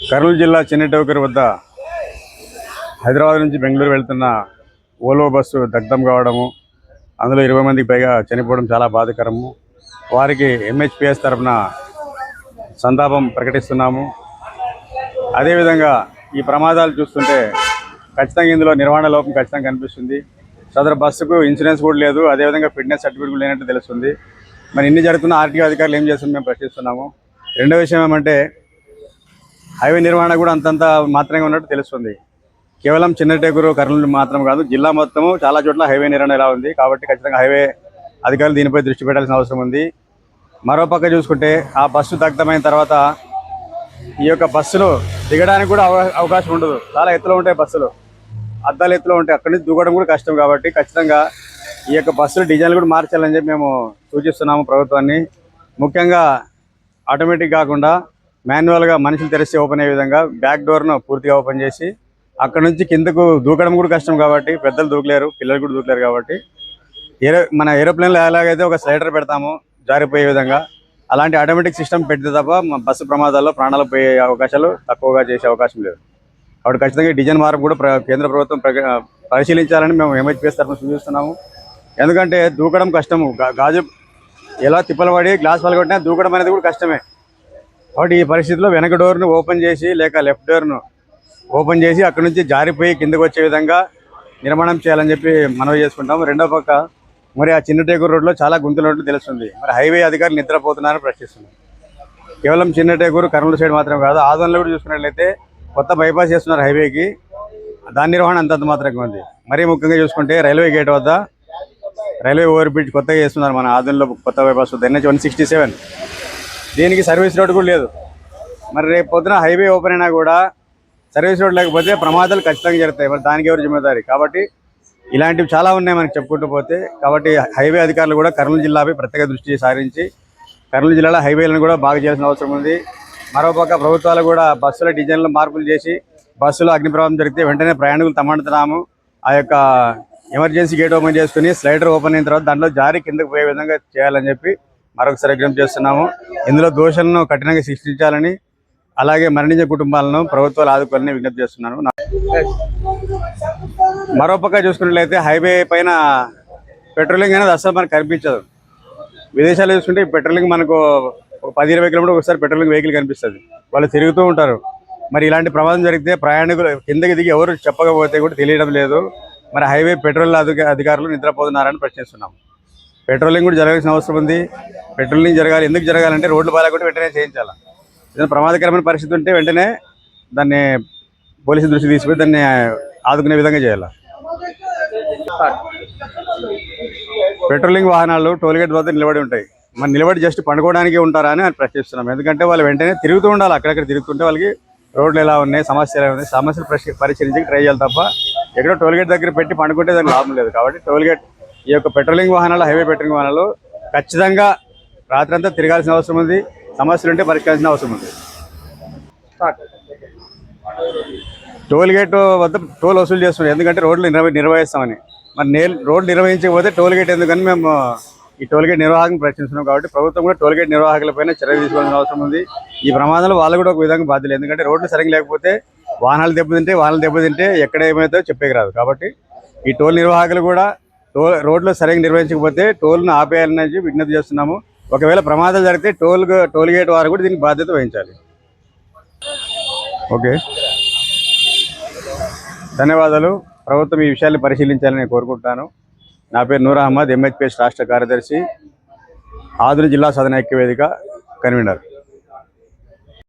కర్నూలు జిల్లా చిన్నటోకూరు వద్ద హైదరాబాద్ నుంచి బెంగళూరు వెళ్తున్న ఓల్వో బస్సు దగ్ధం కావడము, అందులో 20 మందికి పైగా చనిపోవడం చాలా బాధాకరము. వారికి ఎంహెచ్పిఎస్ తరఫున సంతాపం ప్రకటిస్తున్నాము. అదేవిధంగా ఈ ప్రమాదాలు చూస్తుంటే ఖచ్చితంగా ఇందులో నిర్వహణ లోపం ఖచ్చితంగా కనిపిస్తుంది. సదరు బస్సుకు ఇన్సూరెన్స్ కూడా లేదు, అదేవిధంగా ఫిట్నెస్ సర్టిఫికేట్ కూడా లేనట్టు తెలుస్తుంది. మరి ఇన్ని జరుగుతున్న ఆర్టీఓ అధికారులు ఏం చేస్తుంది మేము ప్రశ్నిస్తున్నాము. రెండో విషయం ఏమంటే హైవే నిర్వహణ కూడా అంతంత మాత్రమే ఉన్నట్టు తెలుస్తుంది. కేవలం చిన్నటేకూరు కర్నూలు మాత్రం కాదు, జిల్లా మొత్తము చాలా చోట్ల హైవే నిర్వహణ ఎలా ఉంది. కాబట్టి ఖచ్చితంగా హైవే అధికారులు దీనిపై దృష్టి పెట్టాల్సిన అవసరం ఉంది. మరోపక్క చూసుకుంటే ఆ బస్సు దగ్ధమైన తర్వాత ఈ యొక్క బస్సులు దిగడానికి కూడా అవకాశం ఉండదు. చాలా ఎత్తులో ఉంటాయి బస్సులు, అద్దాలు ఎత్తులో ఉంటాయి, అక్కడి నుంచి దిగడం కూడా కష్టం. కాబట్టి ఖచ్చితంగా ఈ యొక్క బస్సులు డిజైన్లు కూడా మార్చాలని చెప్పి మేము సూచిస్తున్నాము ప్రభుత్వాన్ని. ముఖ్యంగా ఆటోమేటిక్ కాకుండా మాన్యువల్గా మనుషులు తెరిస్తే ఓపెన్ అయ్యే విధంగా బ్యాక్ డోర్ను పూర్తిగా ఓపెన్ చేసి అక్కడ నుంచి కిందకు దూకడం కూడా కష్టం. కాబట్టి పెద్దలు దూకలేరు, పిల్లలు కూడా దూకలేరు. కాబట్టి మన ఏరోప్లేన్లో ఎలాగైతే ఒక స్లైడర్ పెడతామో జారిపోయే విధంగా అలాంటి ఆటోమేటిక్ సిస్టమ్ పెడితే తప్ప బస్సు ప్రమాదాల్లో ప్రాణాలు పోయే అవకాశాలు తక్కువగా చేసే అవకాశం లేదు. కాబట్టి ఖచ్చితంగా డిజైన్ మార్పు కూడా కేంద్ర ప్రభుత్వం పరిశీలించాలని మేము ఎంహెచ్పిఎస్ తరఫున సూచిస్తున్నాము. ఎందుకంటే దూకడం కష్టము, గాజు ఎలా తిప్పలబడి గ్లాస్ పలగొట్టినా దూకడం అనేది కూడా కష్టమే. కాబట్టి ఈ పరిస్థితిలో వెనక డోర్ను ఓపెన్ చేసి లేక లెఫ్ట్ డోర్ను ఓపెన్ చేసి అక్కడి నుంచి జారిపోయి కిందకు వచ్చే విధంగా నిర్మాణం చేయాలని చెప్పి మనవి చేసుకుంటాము. రెండో పక్క మరి ఆ చిన్నటేకూరు రోడ్లో చాలా గుంతలున్నట్టు తెలుస్తుంది. మరి హైవే అధికారులు నిద్రపోతున్నారని ప్రశ్నిస్తున్నాం. కేవలం చిన్నటేకూరు కర్నూలు సైడ్ మాత్రమే కాదు, ఆదోన్లో కూడా చూసుకున్నట్లయితే కొత్త బైపాస్ చేస్తున్నారు హైవేకి, దాని నిర్వహణ అంతంత మాత్రంగా ఉంది. మరీ ముఖ్యంగా చూసుకుంటే రైల్వే గేట్ వద్ద రైల్వే ఓవర్ బ్రిడ్జ్ కొత్తగా చేస్తున్నారు మన ఆదోన్లో, కొత్త బైపాస్ వద్ద NH 167. దీనికి సర్వీస్ రోడ్ కూడా లేదు. మరి రేపు పొద్దున హైవే ఓపెన్ అయినా కూడా సర్వీస్ రోడ్ లేకపోతే ప్రమాదాలు ఖచ్చితంగా జరుగుతాయి. మరి దానికి ఎవరు జిమ్మేదారి? కాబట్టి ఇలాంటివి చాలా ఉన్నాయి మనకి చెప్పుకుంటూ పోతే. కాబట్టి హైవే అధికారులు కూడా కర్నూలు జిల్లాపై ప్రత్యేక దృష్టి సారించి కర్నూలు జిల్లాలో హైవేలను కూడా బాగా చేయాల్సిన అవసరం ఉంది. మరోపక్క ప్రభుత్వాలు కూడా బస్సుల డిజైన్లో మార్పులు చేసి బస్సులో అగ్ని ప్రమాదం జరిగితే వెంటనే ప్రయాణికులు తమంటున్నాము ఆ యొక్క ఎమర్జెన్సీ గేట్ ఓపెన్ చేసుకుని స్లైడర్ ఓపెన్ అయిన తర్వాత దాంట్లో జారి కిందకు పోయే విధంగా చేయాలని చెప్పి మరొకసారి విజ్ఞప్తి చేస్తున్నాము. ఇందులో దోషులను కఠినంగా శిక్షించాలని, అలాగే మరణించే కుటుంబాలను ప్రభుత్వాలు ఆదుకోవాలని విజ్ఞప్తి చేస్తున్నాను. మరోపక్క చూసుకున్నట్లయితే హైవే పైన పెట్రోలింగ్ అనేది అసలు మనకు కనిపించదు. విదేశాల్లో చూసుకుంటే పెట్రోలింగ్ మనకు 10-20 కిలోమీటర్ ఒకసారి పెట్రోలింగ్ వెహికల్ కనిపిస్తుంది, వాళ్ళు తిరుగుతూ ఉంటారు. మరి ఇలాంటి ప్రమాదం జరిగితే ప్రయాణికులు కిందకి దిగి ఎవరు చెప్పకపోతే కూడా తెలియడం లేదు. మరి హైవే పెట్రోల్ అధికారులు నిద్రపోతున్నారని ప్రశ్నిస్తున్నాం. పెట్రోలింగ్ కూడా జరగాల్సిన అవసరం ఉంది. పెట్రోలింగ్ జరగాలి. ఎందుకు జరగాలంటే రోడ్లు బాగాలేకుండా వెంటనే చేయించాలి. ఏదైనా ప్రమాదకరమైన పరిస్థితి ఉంటే వెంటనే దాన్ని పోలీసు దృష్టి తీసుకుని దాన్ని ఆదుకునే విధంగా చేయాలి. పెట్రోలింగ్ వాహనాలు టోల్గేట్ వద్ద నిలబడి ఉంటాయి. మరి నిలబడి జస్ట్ పండుకోవడానికి ఉంటారా అని ప్రశ్నిస్తున్నాం. ఎందుకంటే వాళ్ళు వెంటనే తిరుగుతూ ఉండాలి. అక్కడక్కడ తిరుగుతుంటే వాళ్ళకి రోడ్లు ఎలా ఉన్నాయి, సమస్యలు ఎలా ఉన్నాయి, సమస్యలు పరిశీలించి ట్రై చేయాలి తప్ప ఎక్కడో టోల్గేట్ దగ్గర పెట్టి పండుకుంటే దానికి లాభం లేదు. కాబట్టి టోల్గేట్ ఈ యొక్క పెట్రోలింగ్ వాహనాలు, హైవే పెట్రోలింగ్ వాహనాలు ఖచ్చితంగా రాత్రంతా తిరగాల్సిన అవసరం ఉంది. సమస్యలు ఉంటే పరిష్కరించాల్సిన అవసరం ఉంది. టోల్గేట్ వద్ద టోల్ వసూలు చేస్తున్నారు, ఎందుకంటే రోడ్లు నిర్వహిస్తామని. మరి రోడ్లు నిర్వహించకపోతే టోల్గేట్ ఎందుకని మేము ఈ టోల్గేట్ నిర్వాహకుని ప్రశ్నిస్తున్నాం. కాబట్టి ప్రభుత్వం కూడా టోల్గేట్ నిర్వాహకులపైన చర్య తీసుకోవాల్సిన అవసరం ఉంది. ఈ ప్రమాదాలు వాళ్ళు కూడా ఒక విధంగా బాధ్యులు. ఎందుకంటే రోడ్లు సరిగ్గా లేకపోతే వాహనాలు దెబ్బతింటే ఎక్కడ ఏమైతే చెప్పేకి రాదు. కాబట్టి ఈ టోల్ నిర్వాహకులు కూడా రోడ్లు సరిగ్గా నిర్వహించకపోతే టోల్ను ఆపేయాలని విజ్ఞప్తి చేస్తున్నాము. ఒకవేళ ప్రమాదాలు జరిగితే టోల్గేట్ వారు కూడా దీనికి బాధ్యత వహించాలి. ఓకే, ధన్యవాదాలు. ప్రభుత్వం ఈ విషయాన్ని పరిశీలించాలని కోరుకుంటున్నాను. నా పేరు నూర్ అహ్మద్, ఎంహెచ్పిఎస్ రాష్ట్ర కార్యదర్శి, ఆదోని జిల్లా సాధన ఐక్యవేదిక కన్వీనర్.